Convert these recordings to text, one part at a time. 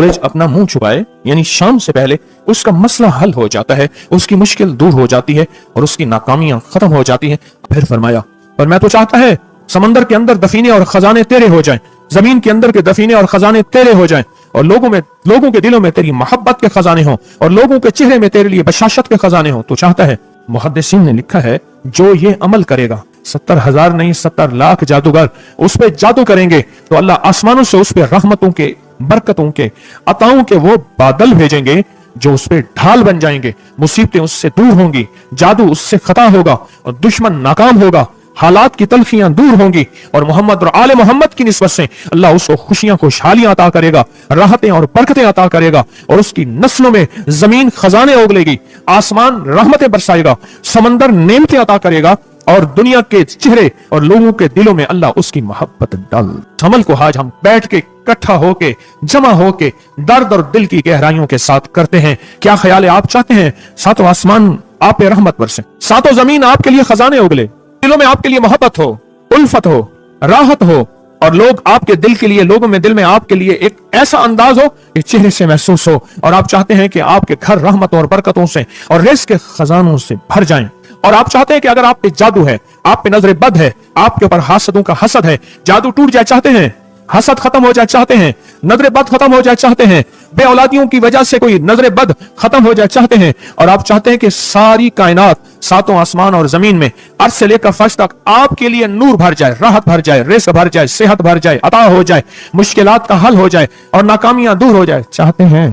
सूरज अपना मुंह छुपाए यानी शाम से पहले उसका मसला हल हो जाता है, उसकी मुश्किल दूर हो जाती है और उसकी नाकामियां खत्म हो जाती हैं। फिर फरमाया, पर मैं तो चाहता है समंदर के अंदर दफीने और खजाने तेरे हो जाएं, जमीन के अंदर के दफीने और खजाने तेरे हो जाएं, और लोगों के दिलों में तेरी मोहब्बत के खजाने हों, और लोगों के चेहरे में तेरे लिए बशाशत के खजाने हों। तो चाहता है, मुहद्दिसीन ने लिखा है, जो ये अमल करेगा 70,000 नहीं 70 लाख जादूगर उस पे जादू करेंगे तो अल्लाह आसमानों से उस पे रहमतों के, बरकतों के, अताओं के वो बादल भेजेंगे जो उस पे ढाल बन जाएंगे। मुसीबतें उससे दूर होंगी, जादू उससे खता होगा और दुश्मन नाकाम होगा, हालात की तलखियां दूर होंगी और मोहम्मद और आले मोहम्मद की निस्बत से अल्लाह उसको खुशियां, खुशहालियां अता करेगा, राहतें और बरकतें अता करेगा, और उसकी नस्लों में जमीन खजाने उगलेगी, आसमान रहमतें बरसाएगा, समंदर नेमतें अता करेगा, और दुनिया के चेहरे और लोगों के दिलों में अल्लाह उसकी मोहब्बत डाल। अमल को आज हम बैठ के इकट्ठा होके, जमा होके, दर्द और दिल की गहराइयों के साथ करते हैं। क्या ख्याल है? आप चाहते हैं सातों आसमान आप पे रहमत बरसे, सातों जमीन आपके लिए खजाने उगले, दिलों में आपके लिए मोहब्बत हो, उल्फत हो, राहत हो, और लोग आपके दिल के लिए, लोगों में दिल में आपके लिए एक ऐसा अंदाज हो कि चेहरे से महसूस हो, और आप चाहते हैं कि आपके घर रहमतों और बरकतों से और रिज़्क़ के खजानों से भर जाएं। और आप चाहते हैं कि अगर आप पे जादू है, आप पे नजर बद है, आपके ऊपर हासदों का हसद है, जादू टूट जाए चाहते हैं, हसद खत्म हो जाए चाहते हैं, नजर बद खत्म हो जाए चाहते हैं, बे औलादियों की वजह से कोई नजर बद खत्म हो जाए चाहते हैं, और आप चाहते हैं कि सारी कायनात, सातों आसमान और जमीन में अर्श से लेकर फर्श तक आपके लिए नूर भर जाए, राहत भर जाए, रिज़्क़ भर जाए, सेहत भर जाए, अता हो जाए, मुश्किलात का हल हो जाए और नाकामियां दूर हो जाए चाहते हैं।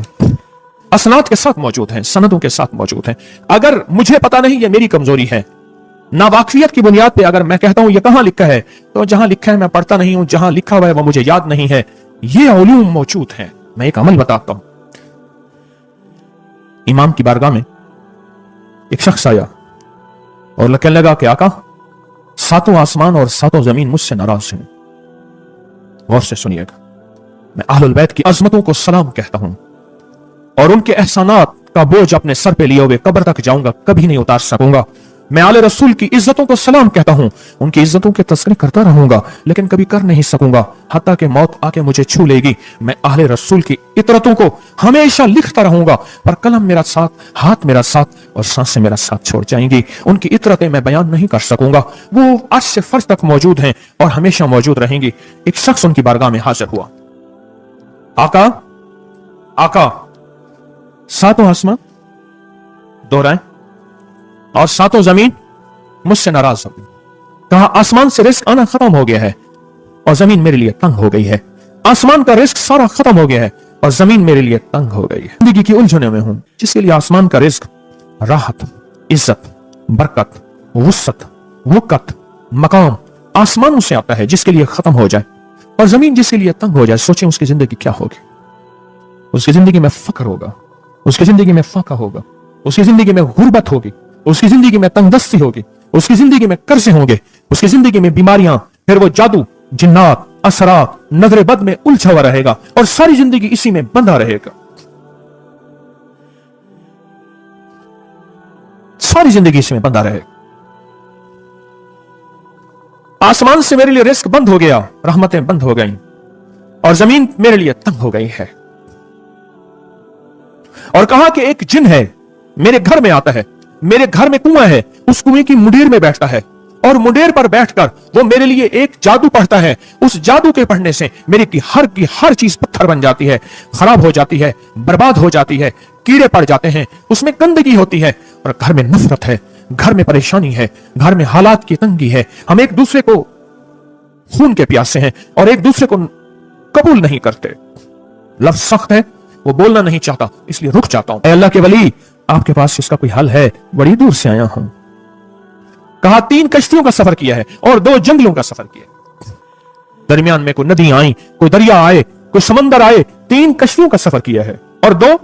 असनाद के साथ मौजूद हैं, सनदों के साथ मौजूद हैं। अगर मुझे पता नहीं, ये मेरी कमजोरी है, नावाकिफियत की बुनियाद पे अगर मैं कहता हूं ये कहां लिखा है, तो जहां लिखा है मैं पढ़ता नहीं हूं, जहां लिखा हुआ है वो मुझे याद नहीं है। ये उलूम मौजूद हैं। मैं एक अमल बताता हूं। इमाम की बारगाह में एक शख्स आया और कहने लगा कि आका, सातों आसमान और सातों जमीन मुझसे नाराज हैं। गौर से सुनिएगा, मैं अहलुल बैत की अजमतों को सलाम कहता हूं और उनके एहसानात का बोझ अपने सर पे लिए हुए कब्र तक जाऊंगा, कभी नहीं उतार सकूंगा। मैं आले रसूल की इज्जतों को सलाम कहता हूं, उनकी इज्जतों के तस्करे करता रहूंगा, लेकिन कभी कर नहीं सकूंगा, हत्ता कि मौत आके मुझे छू लेगी। मैं आले रसूल की इतरतों को हमेशा लिखता रहूंगा, पर कलम मेरा साथ, हाथ मेरा साथ और सांसें मेरा साथ छोड़ जाएंगी। उनकी इतरतें मैं बयान नहीं कर सकूंगा, वो अर्श से फर्श तक मौजूद हैं और हमेशा मौजूद रहेंगी। एक शख्स उनकी बारगाह में हाजिर हुआ। आका, आका, सातों आसमान दोहराएं और सातों जमीन मुझसे नाराज हो गई। कहा, आसमान से रिज़्क़ आना खत्म हो गया है और जमीन मेरे लिए तंग हो गई है। आसमान का रिज़्क़ सारा खत्म हो गया है और जमीन मेरे लिए तंग हो गई है। जिंदगी की उलझनों में हूं, जिसके लिए आसमान का रिज़्क़, राहत, इज्जत, बरकत, वुसअत, वक़्त, मकाम आसमानों से आता है, जिसके लिए खत्म हो जाए, और जमीन जिसके लिए तंग हो जाए। सोचें उसकी जिंदगी क्या होगी। उसकी जिंदगी में फक्र होगा, उसकी जिंदगी में फाका होगा, उसकी जिंदगी में गुर्बत होगी, उसकी जिंदगी में तंगदस्ती होगी, उसकी जिंदगी में कर्जे होंगे, उसकी जिंदगी में बीमारियां, फिर वो जादू, जिन्नात, असरात, नजर बद में उलझा हुआ रहेगा और सारी जिंदगी इसी में बंधा रहेगा। सारी जिंदगी इसी में बंधा रहेगा। आसमान से मेरे लिए रिज़्क़ बंद हो गया, रहमतें बंद हो गई और जमीन मेरे लिए तंग हो गई है। और कहा कि एक जिन है, मेरे घर में आता है, मेरे घर में कुआं है, उस कुएं की मुंडेर में बैठता है और मुंडेर पर बैठकर वो मेरे लिए एक जादू पढ़ता है। उस जादू के पढ़ने से मेरे की हर चीज पत्थर बन जाती है, खराब हो जाती है, बर्बाद हो जाती है, कीड़े पड़ जाते हैं, उसमें गंदगी होती है और घर में नफरत है, घर में परेशानी है, घर में हालात की तंगी है। हम एक दूसरे को खून के प्यासे हैं और एक दूसरे को कबूल नहीं करते। लफ्ज सख्त है, वो बोलना नहीं चाहता, इसलिए रुक जाता हूं। अल्लाह के वली, आपके पास इसका कोई हल है? बड़ी दूर से आया हूं। कहा, 3 कश्तियों का सफर किया है और 2 जंगलों का सफर किया। दरमियान में कोई नदी आई, कोई दरिया आए, कोई समंदर आए। 3 कश्तियों का सफर किया है और 2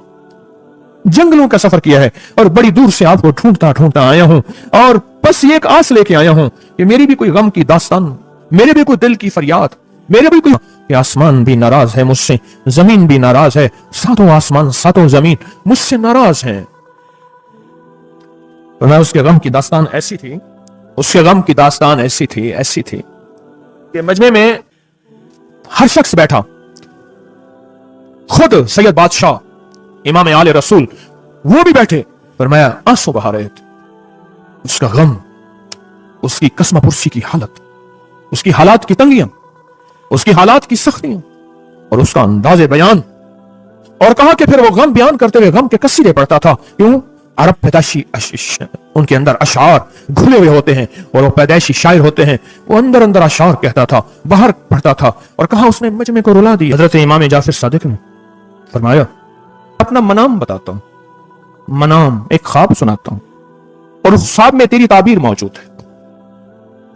जंगलों का सफर किया है और बड़ी दूर से आपको ढूंढता ढूंढता आया हूं और बस ये एक आस लेके आया हूं कि मेरी भी कोई गम की दास्तान, मेरे भी कोई दिल की फरियाद, मेरे भी कोई कि आसमान भी नाराज है मुझसे, जमीन भी नाराज है, सातों आसमान सातों जमीन मुझसे नाराज हैं। तो मैं उसके गम की दास्तान ऐसी थी, उसके गम की दास्तान ऐसी थी कि मजमे में हर शख्स बैठा खुद सैयद बादशाह इमाम आले रसूल वो भी बैठे, फरमाया आंसू बहा रहे थे। उसका गम, उसकी कसम पुरसी की हालत, उसकी हालात की तंगियां, उसकी हालात की सख्तियां और उसका अंदाजे बयान। और कहा कि फिर वो गम बयान करते हुए गम के कसीरे पड़ता था। क्यों? अरब पैदाशी उनके अंदर अशार घुले हुए होते हैं और वो पैदाइशी शायर होते हैं। वो अंदर अंदर अशार कहता था, बाहर पढ़ता था। और कहा उसने मजमे को रुला दिया। हजरत इमाम जाफर सादिक ने फरमाया अपना मनाम बताता हूं, मनाम एक ख्वाब सुनाता हूं और उस ख्वाब में तेरी ताबीर मौजूद है,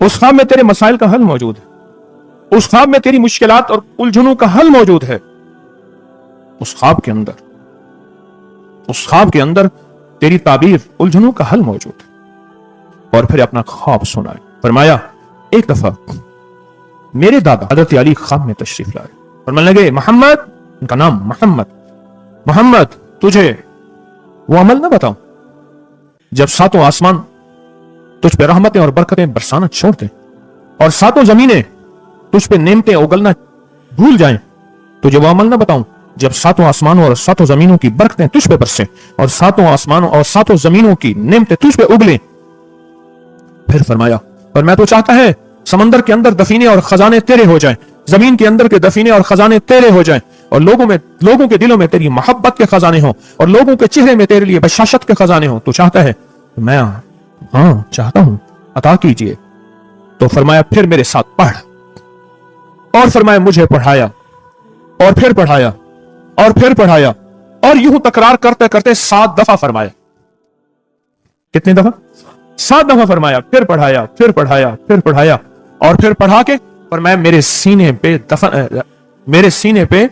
उस ख्वाब में तेरे मसाइल का हल मौजूद है, उस ख्वाब में तेरी मुश्किलात और उलझनों का हल मौजूद है। उस ख्वाब के अंदर तेरी ताबीर उलझनों का हल मौजूद है। और फिर अपना ख्वाब सुनाए। फरमाया एक दफा मेरे दादा हजरत अली ख्वाब में तशरीफ लाए और मैं लगे मोहम्मद, उनका नाम मोहम्मद, तुझे वो अमल ना बताऊं जब सातों आसमान तुझ पे रहमतें और बरकतें बरसाना छोड़ दें और सातों जमीनें तुझ पे नेमतें उगलना भूल जाएं? तुझे वो अमल ना बताऊं जब सातों आसमानों और सातों जमीनों की बरकतें तुझ पे बरसें और सातों आसमानों और सातों जमीनों की नेमतें तुझ पे उगलें? फिर फरमाया और मैं तो चाहता है समंदर के अंदर दफीने और खजाने तेरे हो जाएं, जमीन के अंदर के दफीने और खजाने तेरे हो जाएं और लोगों के दिलों में तेरी मोहब्बत के खजाने हो और लोगों के चेहरे में तेरे लिए बशाशत के खजाने हो। तो चाहता है? मैं हाँ चाहता हूं, अता कीजिए। तो फरमाया फिर मेरे साथ पढ़। और फरमाया मुझे पढ़ाया और फिर पढ़ाया और फिर पढ़ाया और यूं तकरार करते करते 7 दफा फरमाया। कितनी दफा? 7 दफा फरमाया। फिर पढ़ाया, फिर पढ़ाया, फिर पढ़ाया और फिर पढ़ा के फरमाया मेरे सीने पे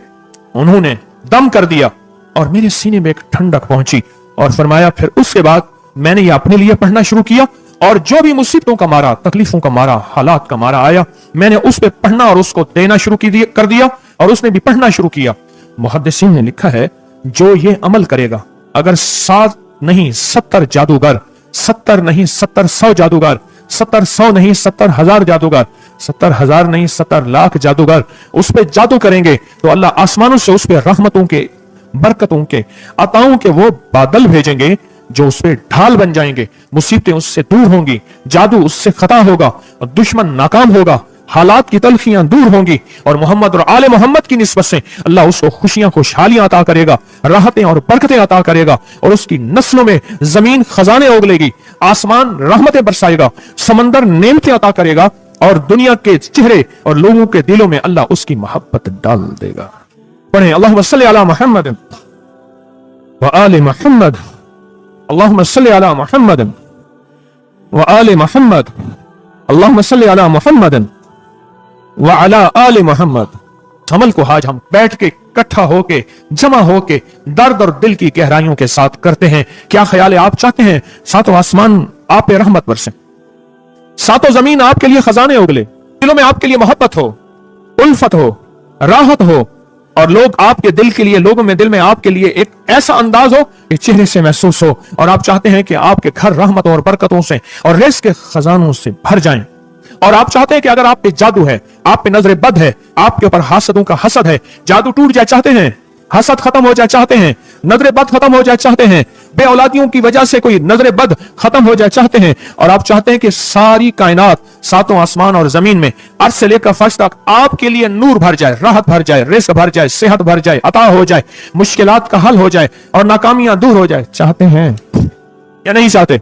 उन्होंने दम कर दिया और मेरे सीने में एक ठंडक पहुंची। और फरमाया फिर उसके बाद मैंने ये अपने लिए पढ़ना शुरू किया और जो भी मुसीबतों का मारा, तकलीफों का मारा, हालात का मारा आया, मैंने उस पे पढ़ना और उसको देना शुरू कर दिया और उसने भी पढ़ना शुरू किया। मुहद्दिसीन ने लिखा है जो ये अमल करेगा, अगर 7 नहीं 70 जादूगर, 70 नहीं 70 जादूगर, 70 नहीं 70,000 जादूगर, 70,000 नहीं 70 लाख जादूगर उस पे जादू करेंगे तो अल्लाह आसमानों से उस पे रहमतों के, बरकतों के, अताओं के वो बादल भेजेंगे जो उस पे ढाल बन जाएंगे। मुसीबतें उससे दूर होंगी, जादू उससे खता होगा और दुश्मन नाकाम होगा, हालात की तलखियां दूर होंगी और मोहम्मद और आले मोहम्मद की निस्बत से अल्लाह उसको खुशियां, खुशहालियां अता करेगा, राहतें और बरकतें अता करेगा और उसकी नस्लों में जमीन खजाने उगलेगी, आसमान रहमतें बरसाएगा, समंदर नेमतें अता करेगा और दुनिया के चेहरे और लोगों के दिलों में अल्लाह उसकी मोहब्बत डाल देगा। पढ़े अल्लाहुम्मा सल्ली अला मुहम्मद व आले मुहम्मद, अल्लाहुम्मा सल्ली अला मुहम्मद व आले मुहम्मद, अल्लाहुम्मा सल्ली अला मुहम्मद व अला आले मोहम्मद। अमल को आज हम बैठ के इकट्ठा होके, जमा होके, दर्द और दिल की गहराइयों के साथ करते हैं। क्या ख्याल है? आप चाहते हैं सातों आसमान आप पे रहमत बरसे, सातों जमीन आपके लिए खजाने उगले, दिलों में आपके लिए मोहब्बत हो, उल्फत हो, राहत हो और लोग आपके दिल के लिए, लोगों में दिल में आपके लिए एक ऐसा अंदाज हो कि चेहरे से महसूस हो और आप चाहते हैं कि आपके घर रहमतों और बरकतों से और रिज़्क़ के खजानों से भर जाएं। और आप चाहते हैं कि अगर आप पे जादू है, आप पे नजर बद है, आपके ऊपर हासदों का हसद है, जादू टूट जाए चाहते हैं, हसद खत्म हो जाए चाहते हैं, नजर बद खत्म हो जाए चाहते हैं, बे औलादियों की वजह से कोई नजर बद खत्म हो जाए चाहते हैं और आप चाहते हैं कि सारी कायनात, सातों आसमान और जमीन में अर्श से लेकर फर्श तक आपके लिए नूर भर जाए, राहत भर जाए, रिज़्क़ भर जाए, सेहत भर जाए, अता हो जाए, मुश्किलात का हल हो जाए और नाकामियां दूर हो जाए, चाहते हैं या नहीं चाहते?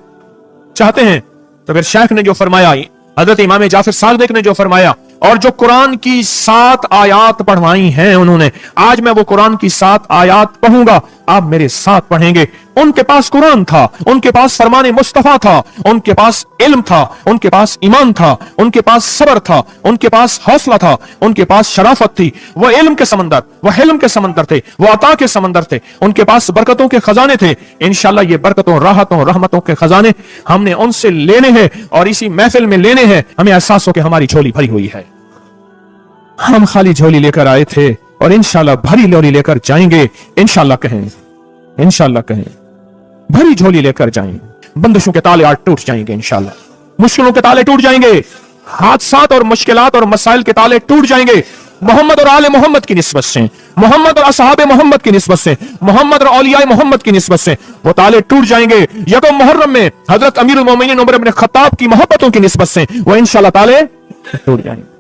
चाहते हैं। तो फिर शेख ने जो फरमाया, हजरत इमाम जाफर सादिक ने जो फरमाया और जो कुरान की 7 आयात पढ़वाई हैं उन्होंने, आज मैं वो कुरान की 7 आयात पढ़ूंगा, आप मेरे साथ पढ़ेंगे। उनके पास कुरान था, उनके पास फरमान मुस्तफा था, उनके पास इल्म था, उनके पास ईमान था, उनके पास सब्र था, उनके पास हौसला था, उनके पास शराफत थी। वो इल्म के समंदर, वो हिल्म के समंदर थे, वो अता के समंदर थे, उनके पास बरकतों के खजाने थे। इंशाल्लाह ये बरकतों, राहतों, रहमतों के खजाने हमने उनसे लेने हैं और इसी महफिल में लेने हैं। हमें एहसास हो कि हमारी झोली भरी हुई है, हम खाली झोली लेकर आए थे और इंशाल्लाह भरी झोली लेकर जाएंगे। इंशाल्लाह कहें, इंशाल्लाह कहें, भरी झोली लेकर जाएंगे। बंदिशों के ताले आज टूट जाएंगे इंशाल्लाह, मुश्किलों के ताले टूट जाएंगे, हादसात और मुश्किलात और मसाइल के ताले टूट जाएंगे, मोहम्मद और आले मोहम्मद की निस्बत से, मोहम्मद और असहाबे मोहम्मद की निस्बत से, मोहम्मद और औलियाए मोहम्मद की निस्बत से वो ताले टूट जाएंगे। यकम मुहर्रम में हजरत अमीरुल मोमिनीन उमर इब्न खत्ताब की मोहब्बतों की निस्बत से वो इंशाअल्लाह ताले टूट जाएंगे।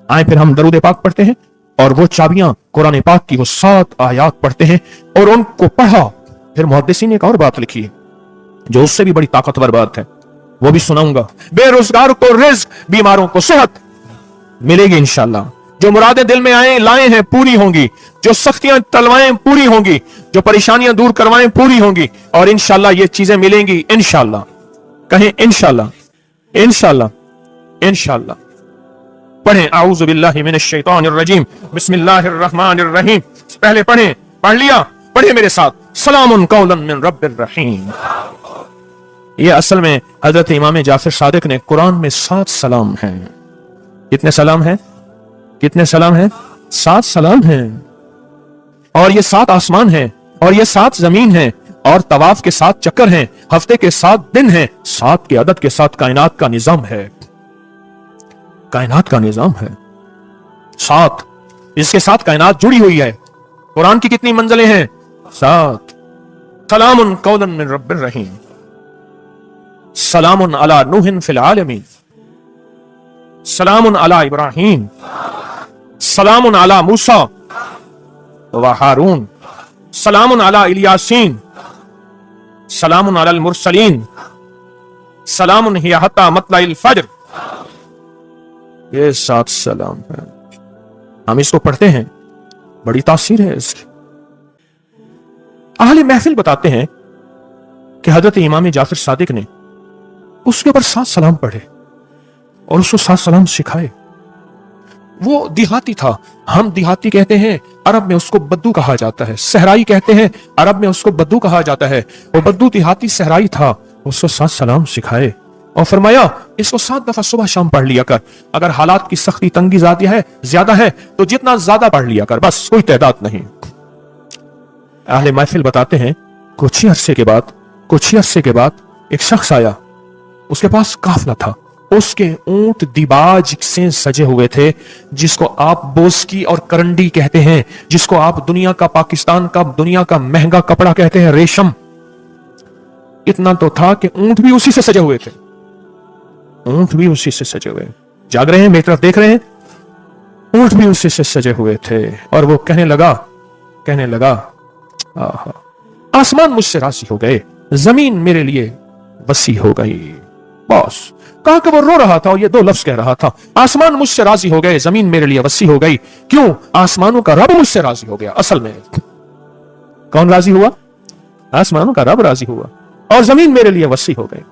आए फिर हम दरूद पाक पढ़ते हैं और वो चाबियां कुरान पाक की वो 7 आयात पढ़ते हैं और उनको पढ़ा। फिर मुहद्दिसीन ने एक और बात लिखी है जो उससे भी बड़ी ताकतवर बात है, वो भी सुनाऊंगा। बेरोजगार को रिज्क, बीमारों को सेहत मिलेगी इंशाअल्लाह। जो मुरादें दिल में आए लाए हैं पूरी होंगी, जो सख्तियां तलवाएं पूरी होंगी, जो परेशानियां दूर करवाएं पूरी होंगी और इंशाअल्लाह ये चीजें मिलेंगी इंशाअल्लाह। कहें इंशाअल्लाह, इंशाअल्लाह, इंशाअल्लाह। पढ़ें आऊज़ु बिल्लाहि मिनश शैतानिर रजीम, बिस्मिल्लाहिर रहमानिर रहीम। पहले पढ़ें, पढ़ लिया, पढ़े मेरे साथ, सलामुन कौलन मिन रब्बिर रहीम। ये असल में हजरत इमाम जाफर सादिक ने कुरान में 7 सलाम हैं। कितने सलाम हैं? कितने सलाम हैं? 7 सलाम हैं। और ये 7 आसमान हैं और ये 7 जमीन हैं और तवाफ के 7 चक्कर हैं, हफ्ते के 7 दिन हैं, 7 के अदद के साथ कायनात का निजाम है। कायनात का निजाम है 7, इसके साथ कायनात जुड़ी हुई है। कुरान की कितनी मंजिलें हैं? 7। सलामुन कौलन मिन रब्बिर रहीम, सलामुन अला नूहिन फिल आलमीन, सलामुन अला इब्राहीम, सलामुन अला मूसा व हारून, सलामुन अला इलियासीन, सलामुन अलल मुरसलीन, सलामुन हिया हत्ता मतलाइल फज्र। ये 7 सलाम है। हम इसको पढ़ते हैं, बड़ी तासीर है इसकी। अहले महफिल बताते हैं कि हजरत इमाम जाफर सादिक ने उसके ऊपर 7 सलाम पढ़े और उसको 7 सलाम सिखाए। वो देहाती था, हम देहाती कहते हैं, अरब में उसको बद्दू कहा जाता है। सहराई कहते हैं, अरब में उसको बद्दू कहा जाता है। वो बद्दू देहाती सहराई था, उसको 7 सलाम सिखाए और फरमाया इसको 7 दफा सुबह शाम पढ़ लिया कर। अगर हालात की सख्ती तंगी ज्यादा है तो जितना ज्यादा पढ़ लिया कर, बस कोई तादाद नहीं। अहले महफिल बताते हैं कुछ ही अरसे के बाद एक शख्स आया, उसके पास काफला था, उसके ऊंट दिबाज से सजे हुए थे, जिसको आप बोस्की और करंडी कहते हैं, जिसको आप दुनिया का, पाकिस्तान का दुनिया का महंगा कपड़ा कहते हैं, रेशम। इतना तो था कि ऊंट भी उसी से सजे हुए थे, ऊंट भी उसी से सजे हुए। जाग रहे हैं, मेरी तरफ देख रहे हैं, ऊंट भी उसी से सजे हुए थे। और वो कहने लगा आसमान मुझसे राजी हो गए, जमीन मेरे लिए वसी हो गई। बस कहा कि वो रो रहा था और ये 2 लफ्ज कह रहा था, आसमान मुझसे राजी हो गए, जमीन मेरे लिए वसी हो गई। क्यों? आसमानों का रब मुझसे राजी हो गया। असल में कौन राजी हुआ? आसमानों का रब राजी हुआ और जमीन मेरे लिए वसी हो गई,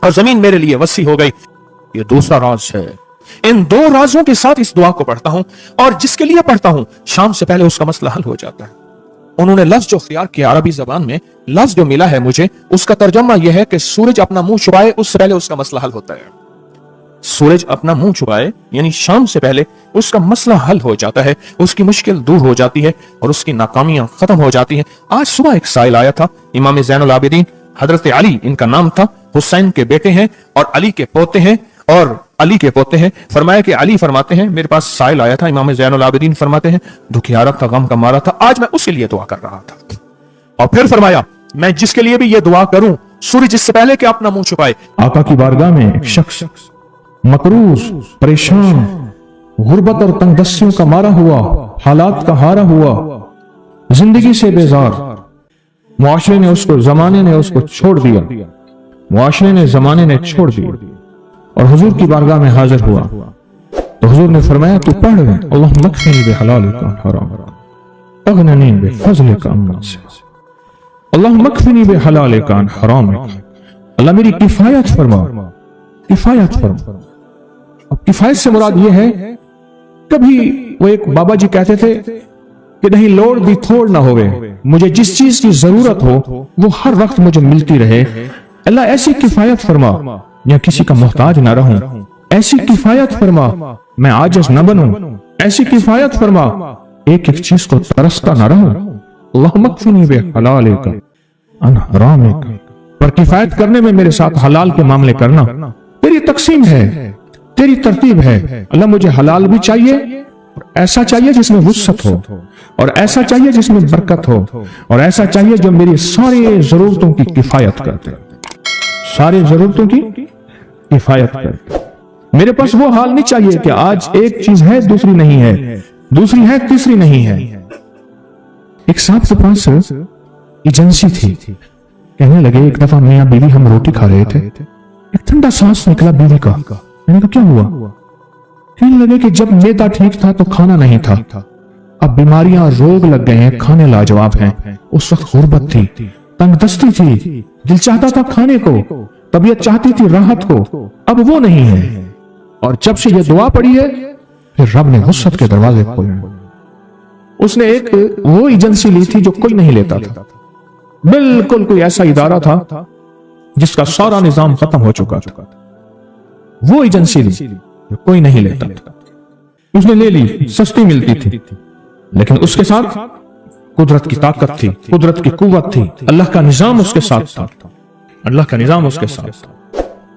और जमीन मेरे लिए वसी हो गई। ये दूसरा राज है। इन 2 राजों के साथ इस दुआ को पढ़ता हूं और जिसके लिए पढ़ता हूं शाम से पहले उसका मसला हल हो जाता है। उन्होंने लफ्ज जो इख्तियार किया अरबी जबान में, लफ्ज जो मिला है मुझे, उसका तर्जमा यह है कि सूरज अपना मुंह छुपाए उससे पहले उसका मसला हल होता है। सूरज अपना मुंह छुपाए यानी शाम से पहले उसका मसला हल हो जाता है, उसकी मुश्किल दूर हो जाती है और उसकी नाकामियां खत्म हो जाती हैं। आज सुबह एक साइल आया था, इमाम ज़ैनुल आबिदीन हजरत अली इनका नाम था, हुसैन के बेटे हैं और अली के पोते हैं। फरमाया कि अली फरमाते हैं मेरे पास साइल आया था, इमाम ज़ैनुल आबिदीन फरमाते हैं दुखियारा था, गम का मारा था, आज मैं उसके लिए दुआ कर रहा था। और फिर फरमाया मैं जिसके लिए भी ये दुआ करूं, सूरज इससे पहले कि अपना मुंह छुपाए, आका की बारगाह में एक शख्स मकरूज, परेशान, गुर्बत और तंगदस्तियों का मारा हुआ, हालात का हारा हुआ, जिंदगी से बेजार, मुआशरे ने उसको, जमाने ने उसको छोड़ दिया, मुआशरे ने, जमाने ने छोड़ दिया और हुजूर की बारगाह में हाजिर हुआ। तो हुजूर ने फरमाया तू पढ़ अल्लाहुम्मा अक्फिनी बिहलालिका अन हराम, अगननी बिफज़लिका अम्मन सिवाक, अल्लाहुम्मा अक्फिनी बिहलालिका अन हराम। अल्लाह मेरी किफायत फरमा, किफायत फरमा। अब किफायत से मुराद ये है, कभी वो एक बाबा जी कहते थे कि नहीं लोड़ भी थोड़ ना होवे, मुझे जिस चीज की जरूरत हो वो हर वक्त मुझे मिलती रहे। अल्लाह ऐसी किफायत फरमा या किसी का मोहताज ना रहूं, ऐसी किफायत फरमा मैं आजिज न बनूं, ऐसी किफायत फरमा एक एक चीज को तरसता ना रहूं। अल्लाहुम्मा अक्फिनी बिहलालिका अन हरामिका, पर किफायत करने में मेरे साथ हलाल के मामले करना। फिर ये तकसीम है, तेरी तरतीब है। अल्लाह मुझे हलाल भी चाहिए, और ऐसा चाहिए जिसमें वुसअत हो, और ऐसा चाहिए जिसमें बरकत हो, और ऐसा चाहिए जो मेरी सारी जरूरतों की किफायत करते, सारी जरूरतों की किफायत करते। मेरे पास वो हाल नहीं चाहिए कि आज एक चीज है दूसरी नहीं है, दूसरी है तीसरी नहीं है। एक साहब के पास एजेंसी थी, कहने लगे एक दफा मियां बीवी हम रोटी खा रहे थे, एक ठंडा सांस निकला बीवी का। मैंने कहा क्या हुआ? कहने लगे कि जब नेता ठीक था तो खाना नहीं था, अब बीमारियां रोग लग गए हैं, खाने लाजवाब हैं। उस वक्त गुर्बत थी, तंगदस्ती थी, दिल चाहता था खाने को, तबीयत चाहती थी राहत को, अब वो नहीं है। और जब से ये दुआ पड़ी है फिर रब ने वुसअत के दरवाजे खोले। उसने एक वो एजेंसी ली थी जो कोई नहीं लेता था, बिल्कुल कोई ऐसा इदारा था जिसका सारा निजाम खत्म हो चुका था, वो एजेंसी ली जो कोई नहीं लेता था। उसने ले ली, सस्ती मिलती थी, लेकिन उसके साथ कुदरत की ताकत थी, कुदरत की कुव्वत थी, अल्लाह का निजाम उसके साथ था, अल्लाह का निजाम उसके साथ था।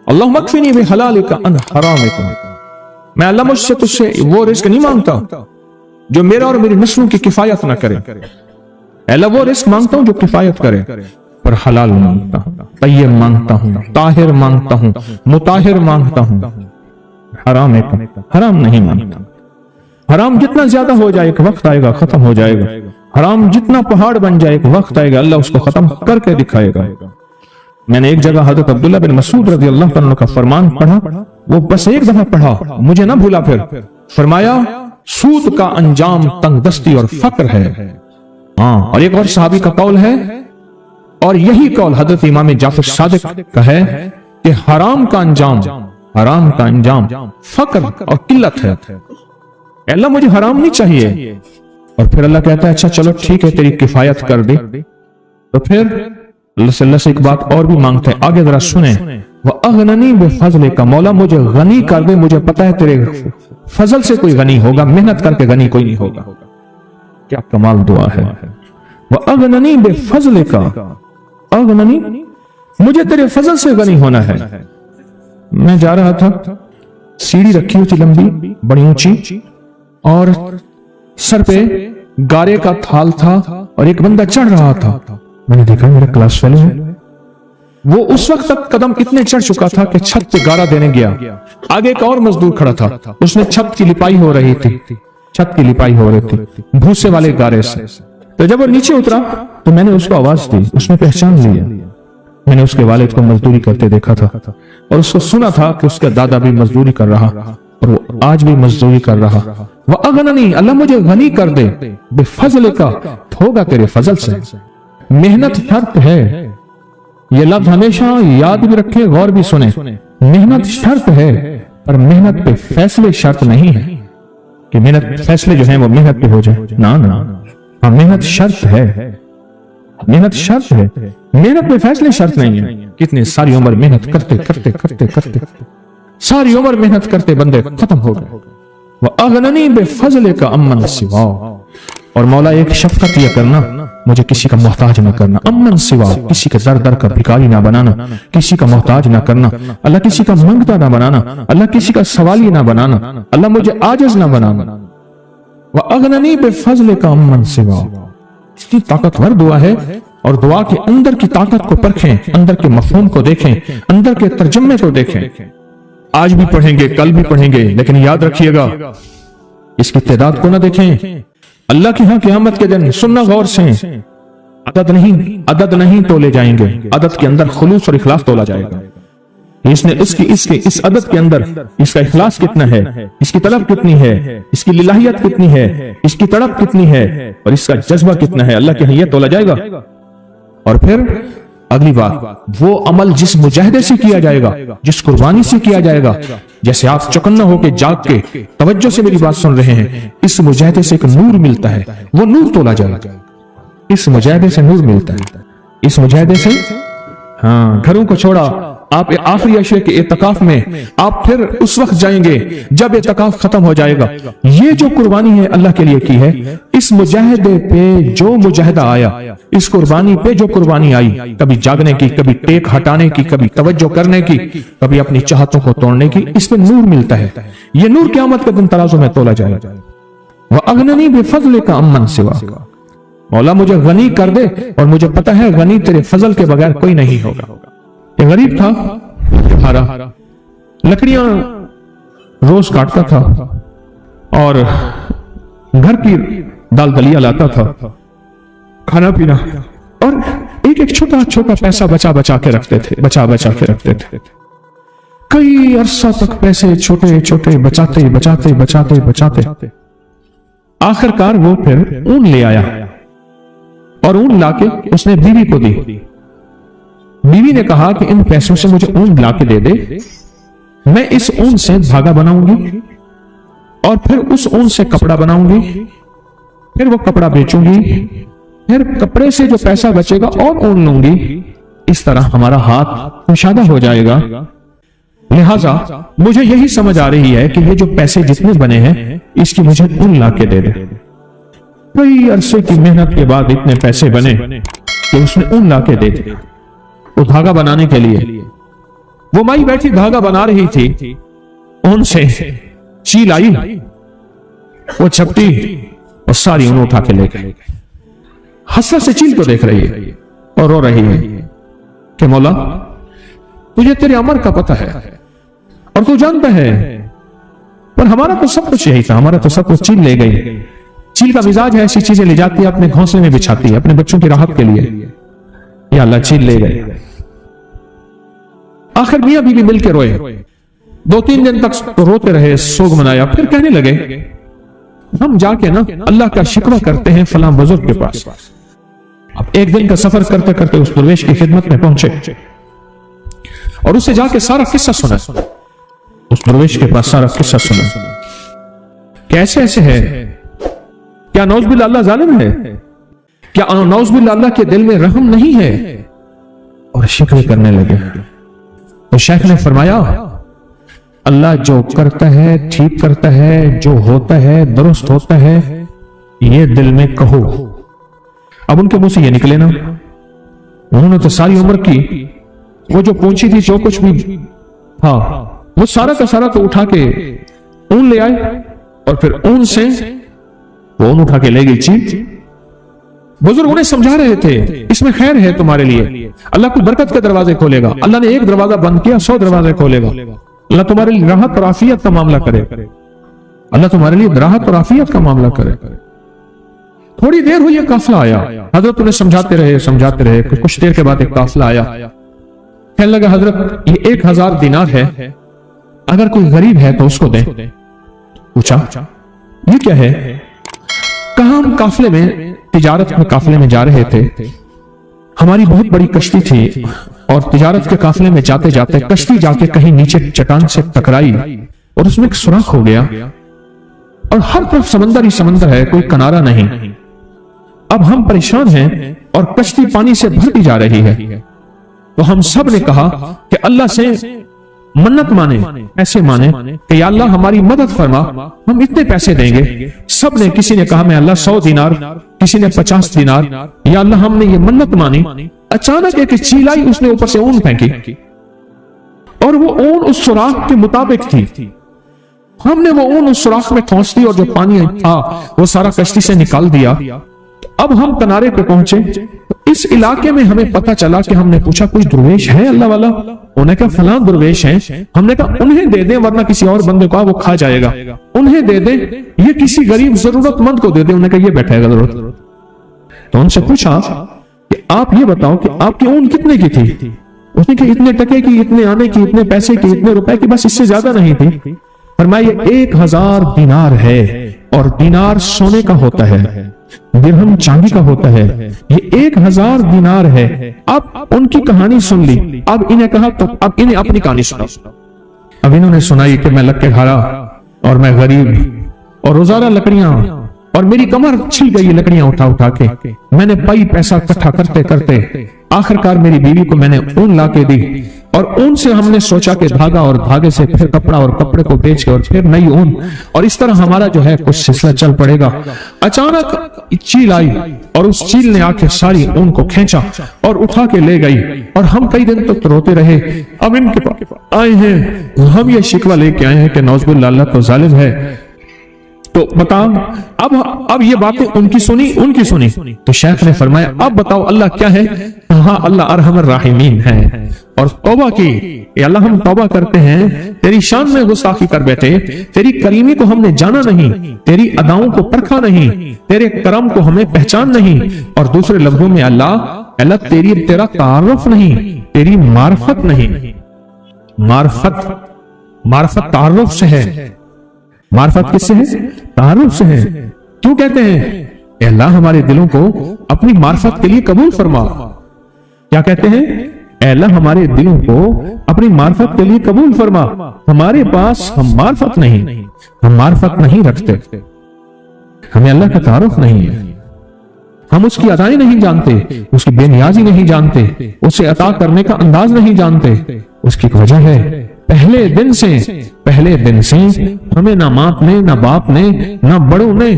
अल्लाह मकफिनी में हलाल का अन हराम। मैं अल्लाह मुझसे तुझसे वो रिस्क नहीं मांगता जो मेरा और मेरी नस्लों की किफायत ना करे, अल्लाह वो रिस्क मांगता हूं जो किफायत करे, पर हलाल मांगता हूं, तय्यब मांगता हूं, ताहिर मांगता हूं, मुताहिर मांगता हूं, हराम नहीं मांगता। हराम जितना ज्यादा हो जाए एक वक्त आएगा खत्म हो जाएगा, हराम जितना पहाड़ बन जाए एक वक्त आएगा अल्लाह उसको खत्म करके दिखाएगा। मैंने एक जगह हजरत अब्दुल्लाह बिन मसूद रज़ी अल्लाह अन्हु का फरमान पढ़ा, वो बस एक दफा पढ़ा, मुझे ना भूला। फिर फरमाया सूद का अंजाम तंगदस्ती और फक्र है। हाँ, और एक और सहाबी का कौल है, और यही कौल हजरत इमाम जाफर सादिक का है कि हराम का अंजाम फक्र और किल्लत है। अल्लाह मुझे हराम नहीं चाहिए, और फिर अल्लाह कहता है अच्छा चलो ठीक है तेरी किफायत कर दी। तो फिर अल्लाह से एक बात और भी मांगते हैं, आगे जरा सुने, वह अगननी बेफजले का, मौला मुझे गनी कर दे, मुझे पता है तेरे फजल से कोई गनी होगा, मेहनत करके गनी कोई नहीं होगा। क्या कमाल दुआ है। वह अगननी बेफजले का, अगननी मुझे तेरे फजल से गनी होना है। मैं जा रहा था, सीढ़ी रखी हुई थी लंबी बड़ी ऊंची, और सर पे गारे का थाल था और एक बंदा चढ़ रहा था। मैंने देखा मेरा क्लास फेलो है। वो उस वक्त तक कदम इतने चढ़ चुका था कि छत पे गारा देने गया, आगे एक और मजदूर खड़ा था, उसने छत की लिपाई हो रही थी, छत की लिपाई हो रही थी भूसे वाले गारे से। तो जब वो नीचे उतरा तो मैंने उसको आवाज दी, उसने पहचान लिया। मैंने उसके वालिद को मजदूरी करते देखा था, और उसको सुना था कि उसका दादा भी मजदूरी कर रहा, और वो आज भी मजदूरी कर रहा। वह अगननी, अल्लाह मुझे गनी कर दे, बेफजल का, होगा तेरे फजल से। मेहनत शर्त है, ये लफ्ज हमेशा याद भी रखे, गौर भी सुने। मेहनत शर्त है, पर मेहनत पे फैसले शर्त नहीं है कि मेहनत फैसले जो है वो मेहनत पे हो जाए, ना ना। हाँ, मेहनत शर्त है, मेहनत शर्त है, मेहनत पे फैसले शर्त नहीं है। कितनी सारी उम्र मेहनत करते करते करते करते सारी उम्र मेहनत करते बंदे खत्म हो गए। वह अगननी बेफजले का अमन सिवा, और मौला एक शफकत यह करना, मुझे किसी का मोहताज न करना, अमन सिवा, किसी के दर दर का भिखारी ना बनाना, किसी का मोहताज ना करना, अल्लाह किसी का मंगता ना बनाना, अल्लाह किसी का सवाली ना बनाना, अल्लाह मुझे आजिज ना बनाना। वह अगननी बेफजले का अमन सिवा, इतनी ताकतवर दुआ है, और दुआ के अंदर की ताकत को परखें, अंदर के मफहूम को देखें, अंदर के तर्जमे को देखें। आज भी पढ़ेंगे, कल भी पढ़ेंगे, लेकिन याद रखिएगा इसकी तादाद को ना देखें। अल्लाह के यहां क़यामत के दिन सुनना गौर से, अदद नहीं तोले जाएंगे, अदद के अंदर खुलूस और इखलास तोला जाएगा। इसने इस अदद के अंदर इसका इखलास कितना है, इसकी तलब कितनी है, इसकी लिलाहियत कितनी है, इसकी तड़प कितनी है, और इसका जज्बा कितना है, अल्लाह के यहाँ यह तोला जाएगा। और फिर अगली बात, वो अमल जिस मुजाहिदे से किया जाएगा, जिस कुर्बानी से किया जाएगा, जैसे आप चौकन्ना होकर जाग के तवज्जो से मेरी बात सुन रहे हैं, इस मुजाहिदे से एक नूर मिलता है, वो नूर तोला जाएगा। इस मुजाहिदे से नूर मिलता है, इस मुजाहिदे से। हाँ, घरों को छोड़ा, آپ آخری عشرے کے اعتکاف میں آپ پھر اس وقت جائیں گے جب اعتکاف ختم ہو جائے گا. یہ جو قربانی ہے اللہ کے لیے کی ہے, اس مجاہدے پہ جو مجاہدہ آیا, اس قربانی پہ جو قربانی آئی, کبھی جاگنے کی, کبھی ٹیک ہٹانے کی, کبھی توجہ کرنے کی, کبھی اپنی چاہتوں کو توڑنے کی, اس پہ نور ملتا ہے. یہ نور قیامت کے دن ترازو میں تولا جائے گا. وَأَغْنَنِي بِفَضْلِكَ عَمَّنْ سِوَاكَ, مولا مجھے غنی کر دے, اور مجھے پتا ہے غنی تیرے فضل کے بغیر کوئی نہیں ہوگا. یہ غریب تھا, ہارا, لکڑیاں روز کاٹتا تھا اور گھر کی دال دلیا لاتا تھا, کھانا پینا, اور ایک ایک چھوٹا چھوٹا پیسہ بچا بچا کے رکھتے تھے. کئی عرصہ تک پیسے چھوٹے چھوٹے بچاتے بچاتے بچاتے بچاتے آخر کار وہ پھر اون لے آیا, اور اون لا کے اس نے بیوی کو دی. بیوی نے کہا کہ ان پیسوں سے مجھے اون لا کے دے دے, میں اس اون سے دھاگا بناؤں گی, اور پھر اس اون سے کپڑا بناؤں گی, پھر وہ کپڑا بیچوں گی, پھر کپڑے سے جو پیسہ بچے گا اور اون لوں گی. اس طرح ہمارا ہاتھ کشادہ ہو جائے گا. لہذا مجھے یہی سمجھ آ رہی ہے کہ یہ جو پیسے جتنے بنے ہیں اس کی مجھے اون لا کے دے دے. کئی عرصے کی محنت کے بعد اتنے پیسے بنے کہ اس نے اون لا کے دے دے وہ دھاگا بنانے کے لیے. وہ مائی بیٹھی دھاگا بنا رہی تھی, اون سے چیل آئی, وہ چھپٹی اور ساری اون اٹھا کے لے گئی. حسرت سے چیل کو دیکھ رہی ہے اور رو رہی ہے کہ مولا تجھے تیرے امر کا پتہ ہے اور تو جانتا ہے, پر ہمارا تو سب کچھ یہی تھا, ہمارا تو سب کچھ چیل لے گئی. چیل کا مزاج ہے ایسی چیزیں لے جاتی ہے, اپنے گھونسلے میں بچھاتی ہے اپنے بچوں کی راحت کے لیے. یا اللہ چیل لے گئے. آخر میاں بیوی مل کے روئے, 2-3 دن تک روتے رہے, سوگ منایا. پھر کہنے لگے ہم جا کے نا اللہ کا شکوہ کرتے ہیں فلاں بزرگ کے پاس. اب ایک دن کا سفر کرتے کرتے اس درویش کی خدمت میں پہنچے اور اسے جا کے سارا قصہ سنا. اس درویش کے پاس سارا قصہ سنا کہ ایسے ایسے ہے. کیا نعوذ باللہ اللہ ظالم ہے؟ کیا نعوذ باللہ اللہ کے دل میں رحم نہیں ہے؟ اور شکر کرنے لگے. تو شیخ نے فرمایا اللہ جو کرتا ہے ٹھیک کرتا ہے, جو ہوتا ہے درست ہوتا ہے, یہ دل میں کہو. اب ان کے منہ سے یہ نکلے نا, انہوں نے تو ساری عمر کی وہ جو پہنچی تھی جو کچھ بھی تھا وہ سارا کا سارا تو اٹھا کے اون لے آئے, اور پھر اون سے وہ اون اٹھا کے لے گئی چیل. بزرگ انہیں سمجھا رہے تھے اس میں خیر ہے تمہارے لیے, اللہ کو برکت کے دروازے کھولے گا. اللہ نے ایک دروازہ بند کیا 100 دروازے کھولے گا. اللہ تمہارے لیے راحت اور عافیت کا معاملہ کرے, اللہ تمہارے لیے راحت اور عافیت کا معاملہ کرے. تھوڑی دیر ہوئی ایک قافلہ آیا, حضرت انہیں سمجھاتے رہے. کچھ دیر کے بعد ایک قافلہ آیا, کہنے لگا حضرت یہ 1000 دینار ہے, اگر کوئی غریب ہے تو اس کو دیں. پوچھا یہ کیا ہے؟ کہاں ہم قافلے میں تجارت میں قافلے میں جا رہے تھے, ہماری بہت بڑی کشتی تھی اور تجارت کے قافلے میں جاتے جاتے کشتی جا کے کہیں نیچے چٹان سے ٹکرائی اور اس میں ایک سوراخ ہو گیا اور ہر طرف سمندر ہی سمندر ہے, کوئی کنارہ نہیں. اب ہم پریشان ہیں اور کشتی پانی سے بھرتی جا رہی ہے. تو ہم سب نے کہا کہ اللہ سے منت مانے, ایسے مانے کہ یا اللہ ہماری مدد فرما, ہم اتنے پیسے دیں گے. سب نے, کسی نے کہا میں اللہ 100 دینار, کسی نے 50 دینار. یا اللہ ہم نے یہ منت مانی. اچانک ایک چیل آئی, اس نے اوپر سے اون پھینکی اور وہ اون اس سوراخ کے مطابق تھی. ہم نے وہ اون اس سوراخ میں ٹھونس دی اور جو پانی تھا وہ سارا کشتی سے نکال دیا. اب ہم کنارے پہ پہنچے, اس علاقے میں ہمیں پتا چلا کہ ہم نے پوچھا کوئی درویش ہے اللہ والا؟ انہیں کہا فلاں درویش ہیں. ہم نے کہا انہیں دے دیں ورنہ کسی اور بندے کو وہ کھا جائے گا, انہیں دے دیں, یہ کسی غریب ضرورت مند کو دے دیں. انہیں کہا یہ بیٹھے گا ضرورت. تو ان سے پوچھا کہ آپ یہ بتاؤ کہ آپ کی اون کتنے کی تھی؟ اس نے کہا اتنے ٹکے کی, اتنے آنے کی, اتنے پیسے کی, اتنے روپے کی, بس اس سے زیادہ نہیں تھی. فرمایا یہ 1000 دینار ہے, اور دینار سونے کا ہوتا ہے, درہم چاندی کا ہوتا ہے. یہ 1000 دینار ہے. اب ان کی کہانی سن لی. اب انہیں کہا تو اب انہیں اپنی کہانی سنا. اب انہوں نے سنائی کہ میں لکے ہارا اور میں غریب اور روزانہ لکڑیاں, اور میری کمر چھل گئی لکڑیاں اٹھا کے. میں نے پائی پیسہ اکٹھا کرتے کرتے آخر کار میری بیوی کو میں نے اون لا کے دی और ऊन से हमने सोचा कि धागा और धागे से फिर कपड़ा और कपड़े को बेच के और फिर नई ऊन, और इस तरह हमारा जो है कुछ सिलसिला चल पड़ेगा। अचानक चील आई और उस चील ने आके सारी ऊन को खींचा और उठा के ले गई, और हम कई दिन तक रोते रहे। अब इनके पास आए हैं, हम ये शिकवा लेके आए हैं कि नौजुबिल्लाह अल्लाह तो जालिम है। तो बताओ, अब ये बातें उनकी सुनी। तो शेख ने फरमाया अब बताओ अल्लाह क्या है? हाँ, अल्लाह अरहमर राहिमीन है। और तौबा की, अल्लाह हम तौबा करते हैं, तेरी शान में गुस्ताखी कर बैठे, तेरी करीमी को हमने जाना नहीं, तेरी अदाओं को परखा नहीं, तेरे करम को हमें पहचान नहीं, और दूसरे लफ्जों में अल्लाह तेरा तारुफ नहीं, तेरी मार्फत नहीं। मार्फत तारुफ से है। मार्फत किससे है? तारुफ से है। क्यों कहते हैं अल्लाह हमारे दिलों को अपनी मार्फत के लिए कबूल फरमा? क्या कहते हैं? अल्लाह हमारे दिलों को अपनी मार्फत के लिए कबूल फरमा। हमारे पास हम मार्फत नहीं रखते, हमें अल्लाह का तारुफ नहीं है, हम उसकी अदाएं नहीं जानते, उसकी बेनियाजी नहीं जानते, उसे अता करने का अंदाज नहीं जानते। उसकी वजह है पहले दिन से हमें ना माँ ने, ना बाप ने, ना बड़ों ने,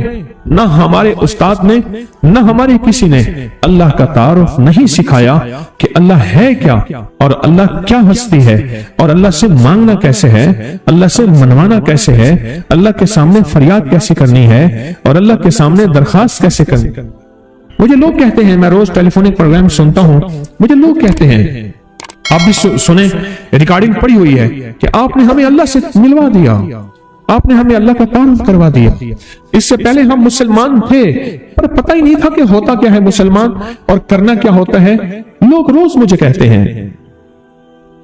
ना हमारे उस्ताद ने, ना हमारे किसी ने अल्लाह का तारुफ नहीं सिखाया कि अल्लाह है क्या, और अल्लाह क्या हस्ती है, और अल्लाह से मांगना कैसे है, अल्लाह से मनवाना कैसे है, अल्लाह के सामने फरियाद कैसे करनी है, और अल्लाह के सामने दरखास्त कैसे करनी। मुझे लोग कहते हैं, मैं रोज टेलीफोनिक प्रोग्राम सुनता हूं, मुझे लोग कहते हैं, आप भी सुने, रिकॉर्डिंग पड़ी हुई है कि आपने हमें अल्लाह से मिलवा दिया, आपने हमें अल्लाह का तारुफ करवा दिया। इससे पहले हम मुसलमान थे पर पता ही नहीं था कि होता क्या है मुसलमान और करना क्या होता है। लोग रोज मुझे कहते हैं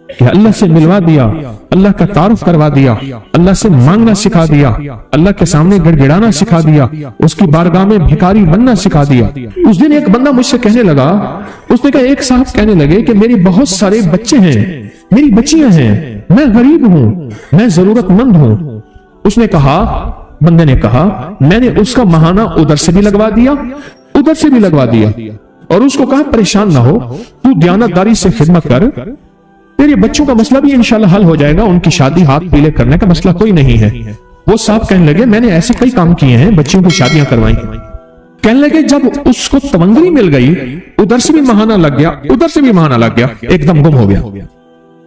कि अल्लाह से मिलवा दिया, अल्लाह का तारुफ करवा दिया, अल्लाह से मांगना सिखा दिया, अल्लाह के सामने गिड़गिड़ाना सिखा दिया, उसकी बारगाह में भिखारी बनना सिखा दिया। उस दिन एक बंदा मुझसे कहने लगा, उसने कहा, एक साहब कहने लगे कि मेरे बहुत सारे बच्चे हैं, मेरी बच्चियां हैं, मैं गरीब हूं, मैं जरूरतमंद हूं। उसने कहा, बंदे ने कहा, मैंने उसका महाना उधर से भी लगवा दिया, उधर से भी लगवा दिया, और उसको कहा परेशान ना हो, तू दयानतदारी से खिदमत कर, तेरे बच्चों का मसला भी इंशाल्लाह हल हो जाएगा, उनकी शादी हाथ पीले करने का मसला कोई नहीं है। वो साहब कहने लगे, मैंने ऐसे कई काम किए हैं, बच्चियों की शादियां करवाई। कहने लगे जब उसको तमंगरी मिल गई, उधर से भी महाना लग गया, उधर से भी महाना लग गया, एकदम गुम हो गया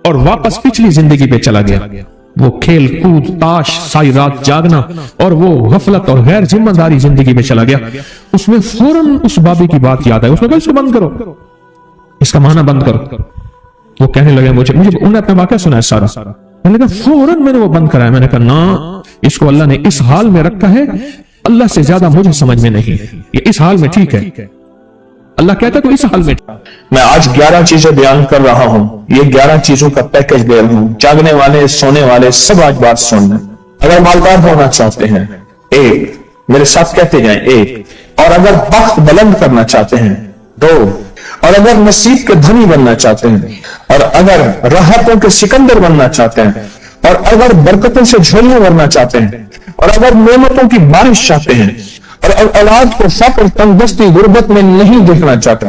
और वापस पिछली जिंदगी पे चला गया। वो खेल कूद, ताश, सारी रात जागना और वो गफलत और गैर जिम्मेदारी जिंदगी में चला गया। उसमें फौरन उस बाबी की बात याद आई, उसने कहा इसको बंद करो, इसका महाना बंद करो। वो कहने लगे, मुझे उन्होंने अपना वाकया सुना है सारा। मैंने कहा फौरन मैंने वो बंद कराया। मैंने कहा ना, इसको अल्लाह ने इस हाल में रखा है, अल्लाह से ज्यादा मुझे समझ में नहीं, ये इस हाल में ठीक है, अल्लाह कहता है तो इस हाल में। मैं आज 11 चीजें बयान कर रहा हूं, ये 11 चीजों का पैकेज दे रहा हूं। जागने वाले, सोने वाले सब आज बात सुन लें। अगर मालदार होना चाहते हैं, एक, मेरे साथ कहते जाएं, एक, और अगर बख्त बुलंद करना चाहते हैं, दो, और अगर नसीब के धनी बनना चाहते हैं, और अगर राहतों के सिकंदर बनना चाहते हैं, और अगर बरकतों से झोलियां भरना चाहते हैं, और अगर नेमतों की बारिश चाहते हैं, और औलाद को फक्र, तंगदस्ती, गुर्बत में नहीं देखना चाहते,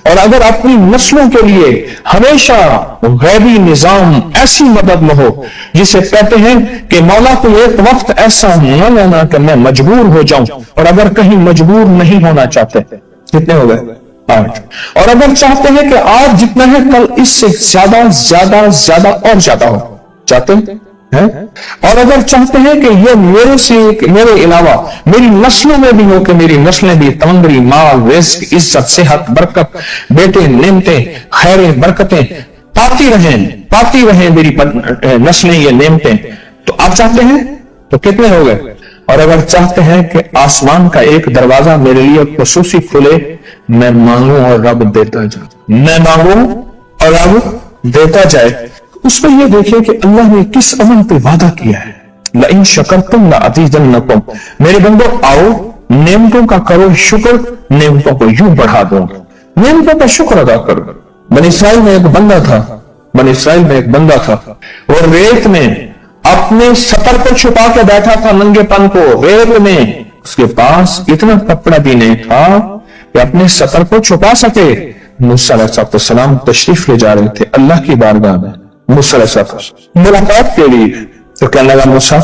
और अगर अपनी नस्लों के लिए हमेशा गैबी निजाम ऐसी मदद में हो जिसे कहते हैं कि मौला को एक वक्त ऐसा न लेना कि मैं मजबूर हो जाऊं, और अगर कहीं मजबूर नहीं होना चाहते, कितने हो गए? 8। और अगर चाहते हैं कि आज जितना है कल इससे ज्यादा ज्यादा ज्यादा और ज्यादा हो, चाहते हैं? और अगर चाहते हैं कि ये मेरे अलावा मेरी नस्लों में भी हो, कि मेरी नस्लें भी तमंगरी, माल, रिज़्क, इज्जत, सेहत, बरकत, बेटे, नेमतें, खैरें, बरकतें पाती रहें मेरी नस्लें, ये नेमतें, तो आप चाहते हैं तो कितने हो गए? और अगर चाहते हैं कि आसमान का एक दरवाजा मेरे लिए खुसूसी खुले, मैं मांगू और रब देता जाए, मैं मांगू और रब देता जाए। उसमें यह देखिए कि अल्लाह ने किस अमल पे वादा किया है, लइन शकरतुम लअज़ीदन्नकुम। मेरे बंदो आओ, नेमतों का करो शुक्र, नेमतों को यूं बढ़ा दूंगा, नेमतों का शुक्र अदा करो। बनी इस्राइल में एक बंदा था, वो रेत में अपने सतर को छुपा के बैठा था, नंगेपन को रेत में। उसके पास इतना कपड़ा भी नहीं था कि अपने सतर को छुपा सके। मूसा अलैहिस्सलाम तशरीफ ले जा रहे थे अल्लाह की बारगाह में। मूसा अलैहिस्सलाम मुलाकात के लिए। तो कहने लगा मूसा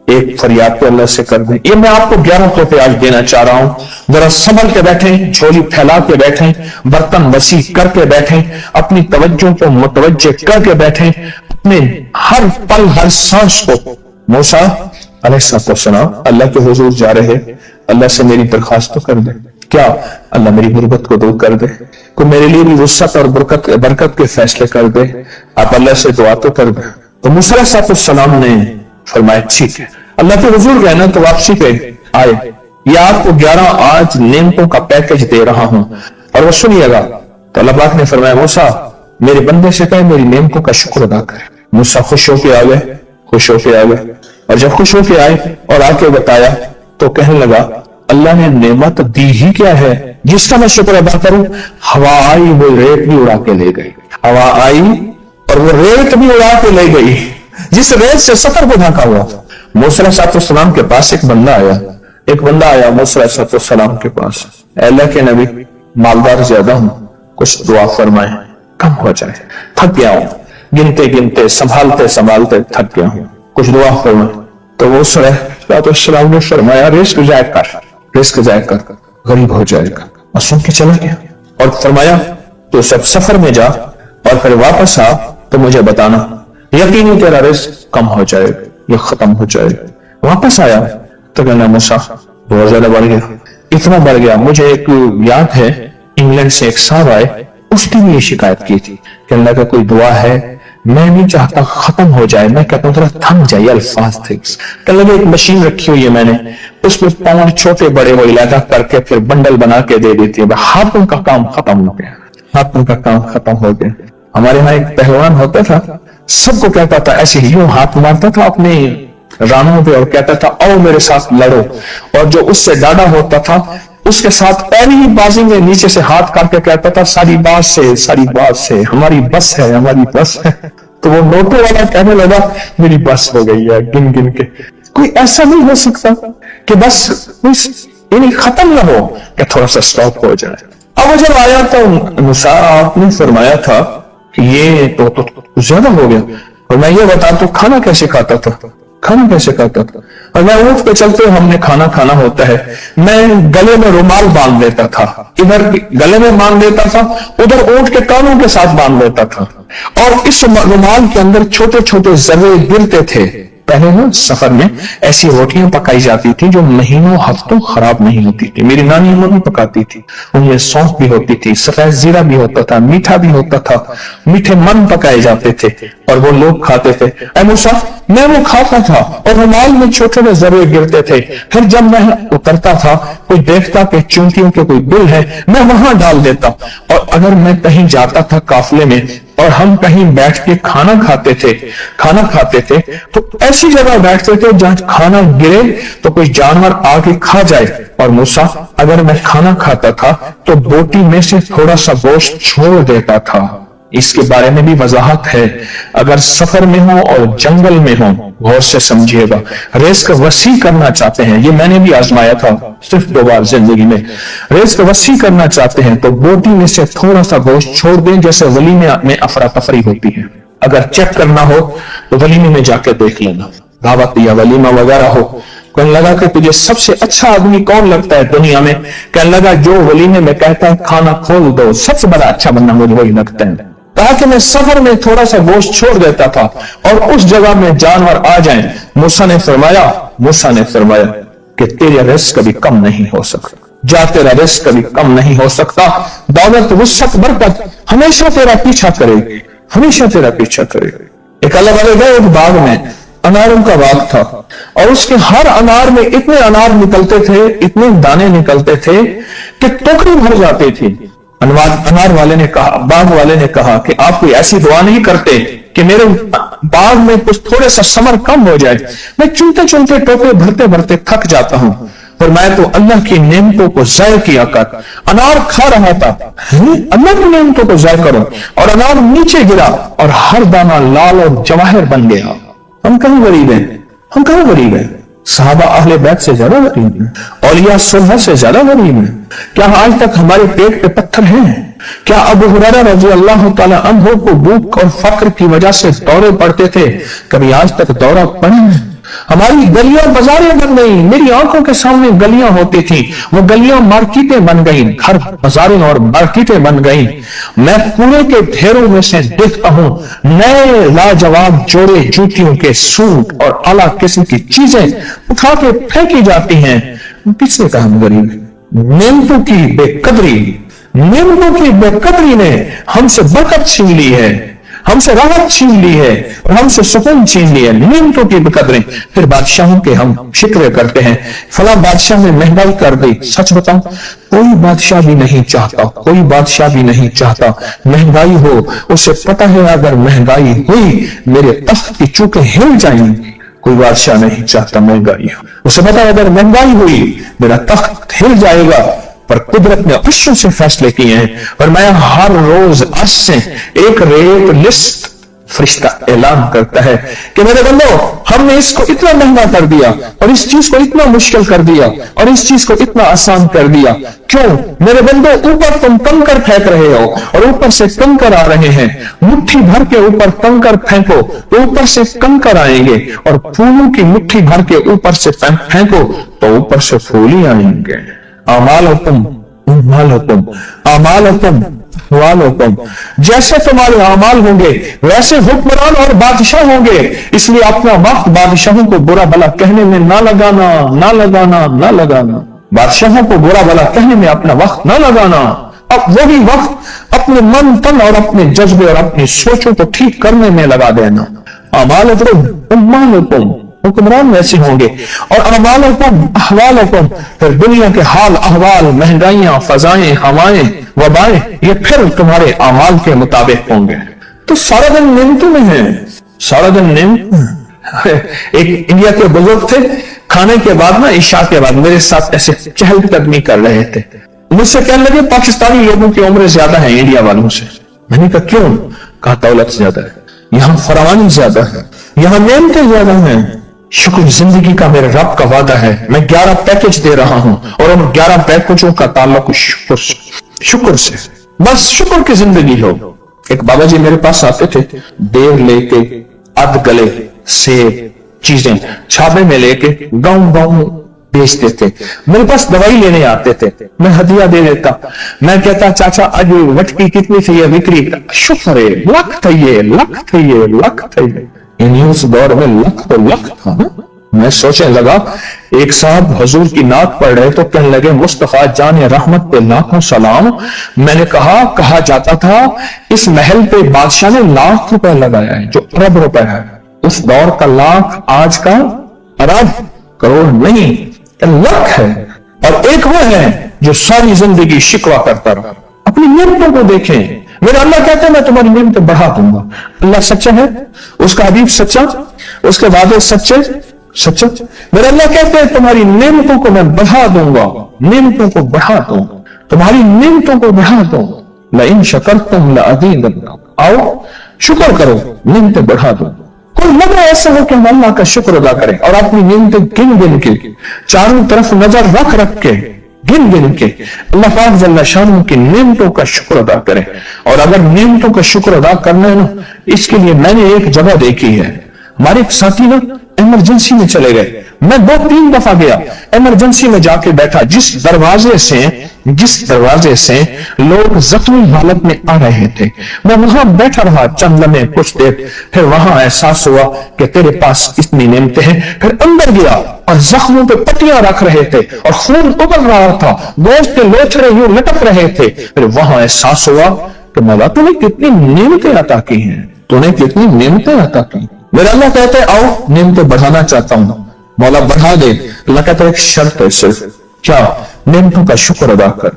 एक फरियाद तो अल्लाह से कर दे। ये मैं आपको 11 तोहफे आज देना चाह रहा हूं, जरा संभल के बैठे, झोली फैला के बैठे, बर्तन वसी करके बैठे, अपनी तवज्जो को मुतवज्जे करके बैठे, अपने हर पल हर सांस को। मूसा अलैहिस्सलाम अल्लाह के हुजूर जा रहे, अल्लाह से मेरी दरखास्त तो कर दे, क्या अल्लाह मेरी गुर्बत को दूर कर दे, कोई मेरे लिए भी वुसअत और बरकत के फैसले कर दे, आप अल्लाह से दुआ तो कर दे। तो मूसा अलैहिस्सलाम ने फरमाया ठीक है। अल्लाह के हुजूर गए ना तो वापसी पे आए, या आपको 11 आज नेमतों का पैकेज दे रहा हूं और वो सुनिएगा। तो अल्लाह पाक ने फरमाया मूसा मेरे बंदे से कहे मेरी नेमतों का शुक्र अदा करे। मूसा खुश होके आ गए, खुश होके आ गए, और जब खुश होके आए और आके बताया तो कहने लगा अल्लाह ने नेमत दी ही क्या है जिसका मैं शुक्र अदा करूं। हवा आई वो रेत भी उड़ा के ले गई, हवा आई और वो रेत भी उड़ा के ले गई जिस रेत से सफर को ढका हुआ। मूसा अलैहिस्सलाम के पास एक बंदा आया मूसा अलैहिस्सलाम के पास, अल्लाह के नबी मालदार ज्यादा हूं, कुछ दुआ फरमाए, कम हो जाए, थक गया हूं, गिनते गिनते संभालते संभालते थक गया हूं, कुछ दुआ फरमाए। तो मूसा अलैहिस्सलाम ने फरमाया रिस्क जाया कर, गरीब हो जाएगा, और सुन के चला गया और फरमाया तो सब सफर में जा और फिर वापस आ तो मुझे बताना, यकीनी तेरा रिस्क कम हो जाएगा, ये खत्म हो जाएगा। वापस आया तो कहना मूसा बहुत ज्यादा बढ़ गया, इतना बढ़ गया। मुझे एक याद है इंग्लैंड से एक साहब आए, उसने भी ये शिकायत की थी, कहने लगा कोई दुआ है, मैं नहीं चाहता खत्म हो जाए, मैं कहता हूँ थोड़ा थम जाए, अल्फाज थे। कहने लगे एक मशीन रखी हुई है मैंने, उसमें पाउंड छोटे बड़े वो इलाका करके फिर बंडल बना के दे देती है, हाथों का काम खत्म हो गया, हाथों का काम खत्म हो गया। हमारे यहाँ एक पहलवान होता था, सबको कहता था ऐसे ही यूं हाथ मारता था अपने रानों पे और कहता था आओ मेरे साथ लड़ो, और जो उससे डाढ़ा होता था उसके साथ पहली बाजी में नीचे से हाथ करके कहता था सारी बात से हमारी बस है। तो वो नोटों वाला कहने लगा मेरी बस हो गई है गिन गिन के। कोई ऐसा नहीं हो सकता कि बस इन्हें खत्म ना हो, कि थोड़ा सा स्टॉप हो जाए। अब जब आया तो मूसा आपने फरमाया था कि ये तो ज्यादा हो गया, और मैं ये बता तो खाना कैसे खाता था, और मैं ऊँट पे चलते हमने खाना खाना होता है, मैं गले में रुमाल बांध लेता था, इधर गले में बांध लेता था, उधर ऊँट के कानों के साथ बांध लेता था, और इस रुमाल के अंदर छोटे छोटे जर्रे गिरते थे। पहले ना सफर में ऐसी रोटियां पकाई जाती थी जो महीनों हफ्तों खराब नहीं होती थी, मेरी नानी अम्मा भी पकाती थी, उनमें सौंफ भी होती थी, सफेद जीरा भी होता था, मीठा भी होता था, मीठे मन पकाए जाते थे और वो लोग खाते थे। ऐ मूसा मैं वो खाता था और रुमाल में छोटे छोटे जर्रे गिरते थे, फिर जब मैं उतरता था कोई देखता कि चूंटियों के कोई बिल है, मैं वहां डाल देता, और अगर मैं कहीं जाता था काफिले में और हम कहीं बैठ के खाना खाते थे तो ऐसी जगह बैठते थे जहां खाना गिरे तो कोई जानवर आके खा जाए। और मूसा अगर मैं खाना खाता था तो बोटी में से थोड़ा सा गोश्त छोड़ देता था। इसके बारे में भी वजाहत है, अगर सफर में हो और जंगल में हो, गौर से समझिएगा, रिस्क वसी करना चाहते हैं, ये मैंने भी आजमाया था सिर्फ 2 बार जिंदगी में, रिस्क वसी करना चाहते हैं तो बोटी में से थोड़ा सा गोश्त छोड़ दें, जैसे वलीमे में अफरा तफरी होती है। अगर चेक करना हो तो वलीमे में जाकर देख लेना, दावत या वलीमा वगैरह हो, कहने लगा कि तुझे सबसे अच्छा आदमी कौन लगता है दुनिया में, कहने लगा जो वलीमे में कहता है खाना खोल दो, सबसे बड़ा अच्छा बंदा मुझे वही लगता है। कहा कि मैं सफर में थोड़ा सा गोश्त छोड़ देता था और उस जगह में जानवर आ जाएं। मूसा ने फरमाया कि तेरा रिस्क कभी कम नहीं हो सकता, जा तेरा रिस्क कभी कम नहीं हो सकता, दौलत वुसअत बरकत हमेशा तेरा पीछा करेगी, हमेशा तेरा पीछा करेगी। एक अल्लाह वाले गए एक बाग में, अनारों का बाग था, और उसके हर अनार में इतने अनार निकलते थे, इतने दाने निकलते थे कि टोकरी भर जाती थी। अनार वाले ने कहा, बाग वाले ने कहा कि आप कोई ऐसी दुआ नहीं करते कि मेरे बाग में कुछ थोड़े सा समर कम हो जाए, मैं चुनते चुनते टोकरे भरते भरते थक जाता हूं, और मैं तो अल्लाह की नेमतों को ज़ाय किया कर अनार खा रहा था, अल्लाह की नेमतों को ज़ाय करो, और अनार नीचे गिरा और हर दाना लाल और जवाहर बन गया। हम कहाँ गरीब हैं, सहाबा अहले बैत से ज्यादा गरीब हैं, औलिया सुलह से ज्यादा गरीब हैं। क्या आज तक हमारे पेट पे पत्थर हैं? क्या अबू हुरैरा रज़ी अल्लाह ताला अन्हु को भूख और फक्र की वजह से दौरे पड़ते थे? कभी आज तक दौरा पड़ा? हमारी गलियां बाजारें बन गई, मेरी आंखों के सामने गलियां होती थी, वो गलियां मार्केटें बन गई, घर बाजारें और मार्केटें बन गई। मैं कूड़े के ढेरों में से देखता हूं नए लाजवाब जोड़े जूतियों के सूट और आला किस्म की चीजें उठा के फेंकी जाती हैं। किसने कहा हम गरीब? नेमतों की बेकदरी, नेमतों की बेकदरी ने हमसे बरकत छीन ली है, हमसे राहत छीन ली है और हमसे सुकून छीन ली है। नेमतों की बेकदरें। फिर बादशाहों के हम शिकवे करते हैं, फला बादशाह ने महंगाई कर दी। सच बताऊं, कोई बादशाह भी नहीं चाहता, कोई बादशाह भी नहीं चाहता महंगाई हो। उसे पता है अगर महंगाई हुई मेरे तख्त की चूकें हिल जाएंगी। कोई बादशाह नहीं चाहता महंगाई हो, उसे पता है अगर महंगाई हुई मेरा तख्त हिल जाएगा। पर कुदरत ने अर्शों से फैसले किए हैं और मैं हर रोज अर्श से एक रेट लिस्ट फरिश्ता ऐलान करता है कि मेरे बंदो, हमने इसको इतना महंगा कर दिया और इस चीज को इतना मुश्किल कर दिया और इस चीज को इतना आसान कर दिया। क्यों मेरे बंदो? ऊपर तुम कंकर फेंक रहे हो और ऊपर से कंकर आ रहे हैं। मुट्ठी भर के ऊपर कंकर फेंको तो ऊपर से कंकर आएंगे, और फूलों की मुट्ठी भर के ऊपर से फेंको तो ऊपर से फूल ही आएंगे। अमालकुम अमालकुम अमालकुम अहवालकुम, जैसे तुम्हारे अमाल होंगे वैसे हुक्मरान और बादशाह होंगे। इसलिए अपना वक्त बादशाहों को बुरा भला कहने में ना लगाना, ना लगाना, ना लगाना। बादशाहों को बुरा भला कहने में अपना वक्त ना लगाना। अब वही वक्त अपने मन तन और अपने जज्बे और अपनी सोचों को ठीक करने में लगा देना। अमालकुम अहवालकुम, हुक्मरान वैसे होंगे, और अमालकुम अहवालकुम, फिर दुनिया के हाल अहवाल, महंगाइयां, फजाएं, हवाएं, वबाएं, ये फिर तुम्हारे अमाल के मुताबिक होंगे। तो सारा दिन नेमतों में है, सारा दिन नेमत। एक इंडिया के बुजुर्ग थे, खाने के बाद ना, इशा के बाद मेरे साथ ऐसे चहलकदमी कर रहे थे। मुझसे कहने लगे पाकिस्तानी लोगों की उम्र ज्यादा है इंडिया वालों से। मैंने कहा क्यों? कहा दौलत ज्यादा है, यहां फरावानी ज्यादा है, यहां नेमतें ज्यादा हैं। शुक्र जिंदगी का मेरे रब का वादा है, मैं 11 पैकेज दे रहा हूं और उन 11 पैकेजों का ताल्लुक शुक्र से, बस शुक्र की जिंदगी हो। एक बाबा जी मेरे पास आते थे, देव लेके, अध गले सेब चीजें छाबे में लेके गांव गांव बेचते थे। मेरे पास दवाई लेने आते थे, मैं हदिया दे देता। मैं कहता चाचा आज वटकी कितनी थी? ये बिक्री शुक्र है, लख थे ये, लख थे ये, लख थे ये। उस दौर में लख तो लख था ना। मैं सोचने लगा, एक साहब हुजूर की नात पढ़ रहे तो कहने लगे मुस्तफा जान रहमत पे लाखों सलाम। मैंने कहा जाता था इस महल पे बादशाह ने लाख रुपए लगाया है, जो अरब रुपए है। उस दौर का लाख आज का अरब करोड़ नहीं, लख है। और एक वो है जो सारी जिंदगी शिकवा करता रहा। अपनी नेमतों को देखें। मेरा अल्लाह कहते हैं मैं तुम्हारी नेमतें बढ़ा दूंगा। अल्लाह सच्चा है, उसका हबीब सच्चा, उसके वादे सच्चे सच्चे। मेरे अल्लाह कहते हैं तुम्हारी नेमतों को मैं बढ़ा दूंगा, नेमतों को बढ़ा दूंगा, तुम्हारी नेमतों को बढ़ा दूंगा। लाइन शकरतुम लाज़ीदन्नकुम, आओ शुक्र करो, नेमतें बढ़ा दूंगा। कोई लम्हा ऐसा हो कि हम अल्लाह का शुक्र अदा करें और अपनी नेमतें गिन गिन के, चारों तरफ नजर रख रख के, गिन गिन के अल्लाह पाक जल्ला शान की नेमतों का शुक्र अदा करें। और अगर नेमतों का शुक्र अदा करना है ना, इसके लिए मैंने एक जगह देखी है। हमारे एक साथी ना इमरजेंसी में चले गए, मैं 2-3 दफा गया, इमरजेंसी में जाके बैठा। जिस दरवाजे से लोग जख्मी हालत में आ रहे थे, मैं वहां बैठा रहा चंद लम्हे, कुछ देर। फिर वहां एहसास हुआ कि तेरे पास इतनी नेमतें हैं। फिर अंदर गया और जख्मों पे पट्टियां रख रहे थे और खून उबल रहा था, गोश्त के लोथड़े यूं लटक रहे थे। फिर वहां एहसास हुआ कि मौला तूने कितनी नेमतें अता की हैं, तूने कितनी नेमतें अता की। मेरा अल्लाह कहते हैं आओ नेमतें बढ़ाना चाहता हूं, मौला बढ़ा दे। अल्लाह कहता है एक शर्त है सिर्फ, क्या? नेमतों का शुक्र अदा कर,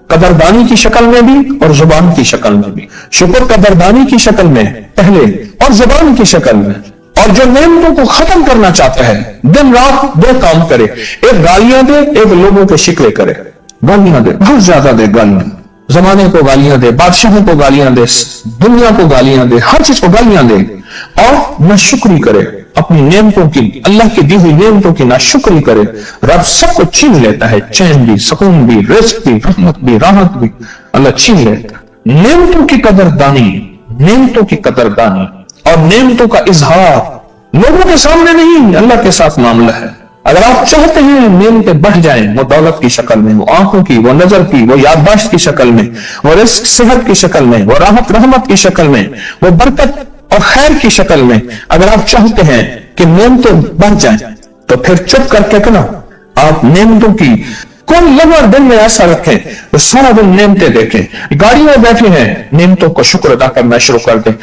कदरदानी की शक्ल में भी और जुबान की शक्ल में भी। शुक्र कदरदानी की शक्ल में पहले और जुबान की शक्ल में। और जो नेमतों को खत्म करना चाहता है दिन रात 2 काम करे, एक गालियां दे, एक लोगों के शिकवे करे। गालियां दे, बहुत ज्यादा दे गालियां, जमाने को गालियां दे, बादशाहों को गालियां दे, दुनिया को गालियां दे, हर चीज को गालियां दे और नाशुक्री करे। अपनी नेमतों की, अल्लाह की दी हुई नेमतों की नाशुक्री करे, रब सब कुछ छीन लेता है। चैन भी, सुकून भी, रिज़्क भी, रहमत भी, राहत भी अल्लाह छीन लेता है। नेमतों की कदरदानी, नेमतों की कदरदानी और नेमतों का इजहार लोगों के सामने नहीं, अल्लाह के साथ मामला है। अगर आप चाहते हैं नेमतें बढ़ जाएं, वो दौलत की शक्ल में, वो आंखों की, वो नजर की, वो याददाश्त की शक्ल में, वो रिज़्क सेहत की शक्ल में, वो राहत रहमत की शक्ल में, वो बरकत और खैर की शक्ल में, अगर आप चाहते हैं कि नेमतें बढ़ जाएं, तो फिर चुप करके करो, आप नेमतों की कोई लम्हा दिन में ऐसा रखें तो सारा दिन नेमतें देखें। गाड़ी में बैठे हैं, नेमतों को शुक्र अदा करना शुरू कर दें।